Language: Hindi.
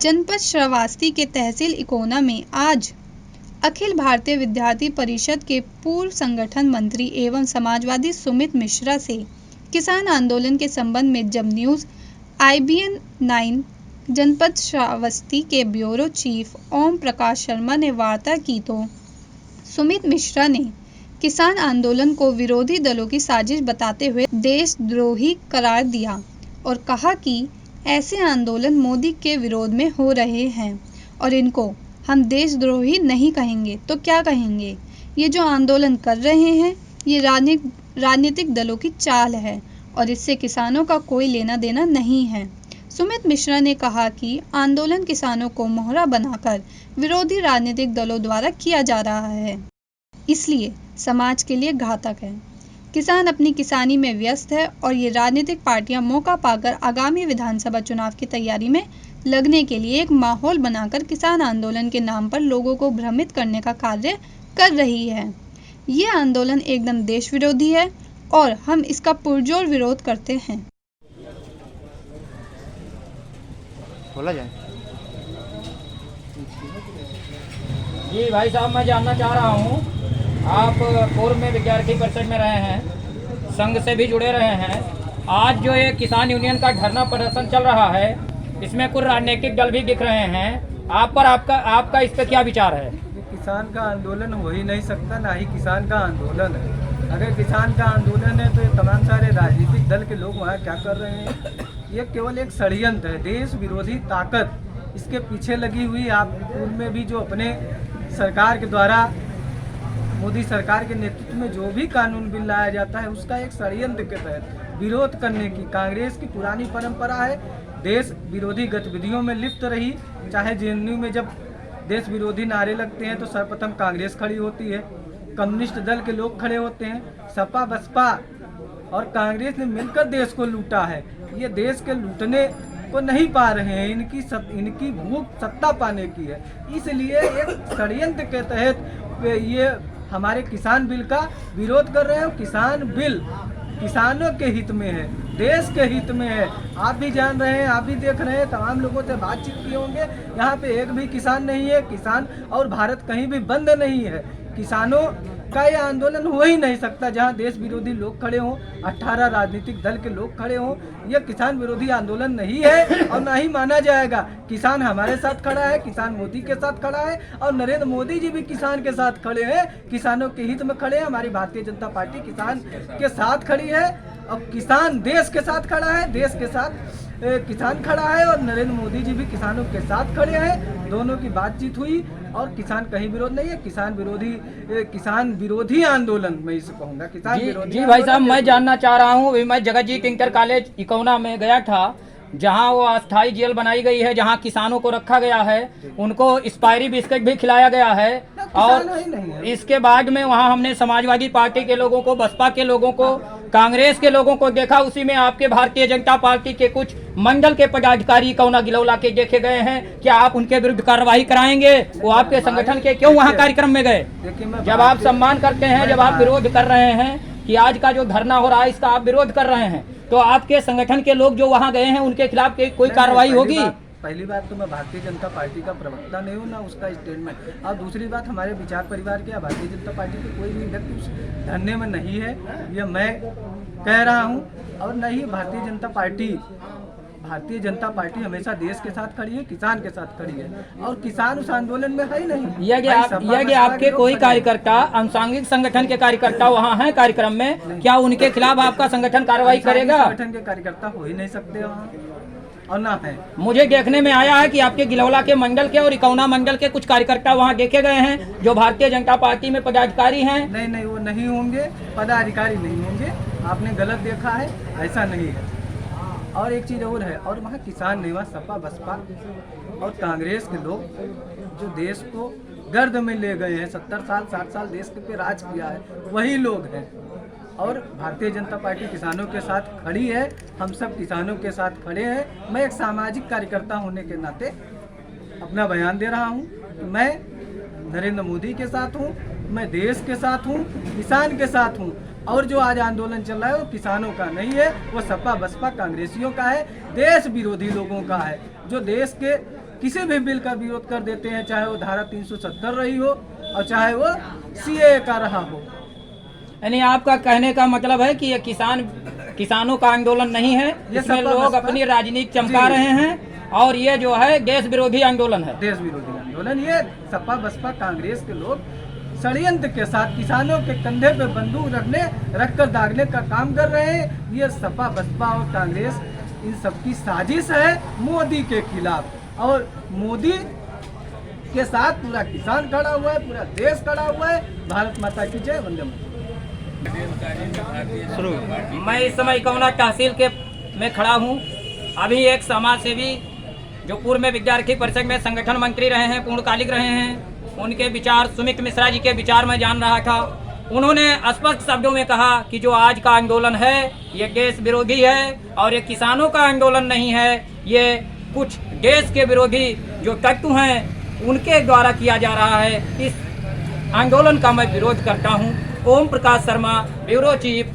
जनपद श्रावस्ती के तहसील इकोना में आज अखिल भारतीय विद्यार्थी परिषद के पूर्व संगठन मंत्री एवं समाजवादी सुमित मिश्रा से किसान आंदोलन के संबंध में जब न्यूज़ IBN 9 जनपद श्रावस्ती के ब्यूरो चीफ ओम प्रकाश शर्मा ने वार्ता की तो सुमित मिश्रा ने किसान आंदोलन को विरोधी दलों की साजिश बताते हुए देशद्रोही करार दिया और कहा कि ऐसे आंदोलन मोदी के विरोध में हो रहे हैं और इनको हम देशद्रोही नहीं कहेंगे तो क्या कहेंगे। ये जो आंदोलन कर रहे हैं ये राजनीतिक दलों की चाल है और इससे किसानों का कोई लेना देना नहीं है। सुमित मिश्रा ने कहा कि आंदोलन किसानों को मोहरा बनाकर विरोधी राजनीतिक दलों द्वारा किया जा रहा है, इसलिए समाज के लिए घातक है। किसान अपनी किसानी में व्यस्त है और ये राजनीतिक पार्टियां मौका पाकर आगामी विधानसभा चुनाव की तैयारी में लगने के लिए एक माहौल बनाकर किसान आंदोलन के नाम पर लोगों को भ्रमित करने का कार्य कर रही है। ये आंदोलन एकदम देश विरोधी है और हम इसका पुरजोर विरोध करते हैं। बोला जाए। जी भाई साहब, मैं जानना चाह रहा हूँ, आप पूर्व में विद्यार्थी परिषद में रहे हैं, संघ से भी जुड़े रहे हैं। आज जो ये किसान यूनियन का धरना प्रदर्शन चल रहा है, इसमें कुछ राजनीतिक दल भी दिख रहे हैं। आपका इस पर क्या विचार है? किसान का आंदोलन हो ही नहीं सकता, ना ही किसान का आंदोलन है। अगर किसान का आंदोलन है तो ये तमाम सारे राजनीतिक दल के लोग वहाँ क्या कर रहे हैं? ये केवल एक षड्यंत्र है, देश विरोधी ताकत इसके पीछे लगी हुई। आप पूर्व में भी जो अपने सरकार के द्वारा, मोदी सरकार के नेतृत्व में जो भी कानून बिल लाया जाता है उसका एक षड्यंत्र के तहत विरोध करने की कांग्रेस की पुरानी परंपरा है। देश विरोधी गतिविधियों में लिप्त रही, चाहे JNU में जब देश विरोधी नारे लगते हैं तो सर्वप्रथम कांग्रेस खड़ी होती है, कम्युनिस्ट दल के लोग खड़े होते हैं। सपा बसपा और कांग्रेस ने मिलकर देश को लूटा है। ये देश के लूटने को नहीं पा रहे हैं, इनकी भूख सत्ता पाने की है। इसलिए एक षड्यंत्र के तहत ये हमारे किसान बिल का विरोध कर रहे हैं। किसान बिल किसानों के हित में है, देश के हित में है। आप भी जान रहे हैं, आप भी देख रहे हैं, तमाम लोगों से बातचीत किए होंगे, यहाँ पे एक भी किसान नहीं है। किसान और भारत कहीं भी बंद नहीं है। किसानों का ये आंदोलन हो ही नहीं सकता जहां देश विरोधी लोग खड़े हों, 18 राजनीतिक दल के लोग खड़े हों। ये किसान विरोधी आंदोलन नहीं है और ना ही माना जाएगा। किसान हमारे साथ खड़ा है, किसान मोदी के साथ खड़ा है और नरेंद्र मोदी जी भी किसान के साथ खड़े हैं, किसानों के हित में खड़े हैं। हमारी भारतीय जनता पार्टी किसान के साथ खड़ी है और किसान देश के साथ खड़ा है, देश के साथ किसान खड़ा है और नरेंद्र मोदी जी भी किसानों के साथ खड़े हैं। दोनों की बातचीत हुई और किसान कहीं विरोध नहीं है। किसान विरोधी आंदोलन मैं इसे कहूँगा, किसान विरोधी। जी भाई साहब, मैं जानना चाह रहा हूँ, मैं जगतजीत इंटर कॉलेज इकोना में गया था, जहाँ वो अस्थायी जेल बनाई गई है, जहाँ किसानों को रखा गया है, उनको एक्सपायरी बिस्किट भी खिलाया गया है। और इसके बाद में वहाँ हमने समाजवादी पार्टी के लोगों को, बसपा के लोगों को, कांग्रेस के लोगों को देखा। उसी में आपके भारतीय जनता पार्टी के कुछ मंडल के पदाधिकारी कौना गिलौला के देखे गए हैं। क्या आप उनके विरुद्ध कार्रवाई कराएंगे? वो आपके संगठन के क्यों वहाँ कार्यक्रम में गए? जब आप सम्मान करते हैं, जब आप विरोध कर रहे हैं कि आज का जो धरना हो रहा है इसका आप विरोध कर रहे हैं, तो आपके संगठन के लोग जो वहाँ गए हैं उनके खिलाफ कोई कार्रवाई होगी? पहली बात तो मैं भारतीय जनता पार्टी का प्रवक्ता नहीं हूँ, ना उसका स्टेटमेंट। और दूसरी बात, हमारे विचार परिवार के या भारतीय जनता पार्टी के कोई भी व्यक्ति उस धरने में नहीं है, ये मैं कह रहा हूँ। और न ही भारतीय जनता पार्टी हमेशा देश के साथ खड़ी है, किसान के साथ खड़ी है और किसान उस आंदोलन में है ही नहीं। यह आपके कोई कार्यकर्ता, अनुसांगिक संगठन के कार्यकर्ता वहाँ हैं कार्यक्रम में, क्या उनके खिलाफ आपका संगठन कार्रवाई करेगा? संगठन के कार्यकर्ता हो ही नहीं सकते वहाँ और ना है। मुझे देखने में आया है कि आपके गिलौला के मंडल के और इकौना मंडल के कुछ कार्यकर्ता वहाँ देखे गए हैं जो भारतीय जनता पार्टी में पदाधिकारी हैं। नहीं, वो नहीं होंगे, पदाधिकारी नहीं होंगे, आपने गलत देखा है, ऐसा नहीं है। और एक चीज़ और है, और वहाँ किसान नहीं, वहाँ सपा बसपा और कांग्रेस के लोग जो देश को गर्द में ले गए हैं, 70 साल 60 साल देश पे राज किया है, वही लोग हैं। और भारतीय जनता पार्टी किसानों के साथ खड़ी है, हम सब किसानों के साथ खड़े हैं। मैं एक सामाजिक कार्यकर्ता होने के नाते अपना बयान दे रहा हूँ। मैं नरेंद्र मोदी के साथ हूँ, मैं देश के साथ हूँ, किसान के साथ हूँ। और जो आज आंदोलन चल रहा है वो किसानों का नहीं है, वो सपा बसपा कांग्रेसियों का है, देश विरोधी लोगों का है, जो देश के किसी भी बिल का विरोध कर देते हैं, चाहे वो धारा 370 रही हो और चाहे वो सीए का रहा हो। यानी आपका कहने का मतलब है कि ये किसानों का आंदोलन नहीं है, इसमें लोग अपनी राजनीति चमका रहे हैं और ये जो है देश विरोधी आंदोलन है। देश विरोधी आंदोलन, ये सपा बसपा कांग्रेस के लोग षड्यंत्र के साथ किसानों के कंधे पे बंदूक रखकर दागने का काम कर रहे हैं। ये सपा बसपा और कांग्रेस इन सबकी साजिश है मोदी के खिलाफ, और मोदी के साथ पूरा किसान खड़ा हुआ है, पूरा देश खड़ा हुआ है। भारत माता की जय, वंदे मातरम। मैं इस समय इकौना तहसील में खड़ा हूँ। अभी एक समाज सेवी जो पूर्व में विद्यार्थी परिषद में संगठन मंत्री रहे हैं, पूर्णकालिक रहे हैं, उनके विचार, सुमित मिश्रा जी के विचार में जान रहा था। उन्होंने स्पष्ट शब्दों में कहा कि जो आज का आंदोलन है ये देश विरोधी है और ये किसानों का आंदोलन नहीं है, ये कुछ देश के विरोधी जो तत्व हैं उनके द्वारा किया जा रहा है। इस आंदोलन का मैं विरोध करता हूँ। Om Prakash Sharma, bureau chief.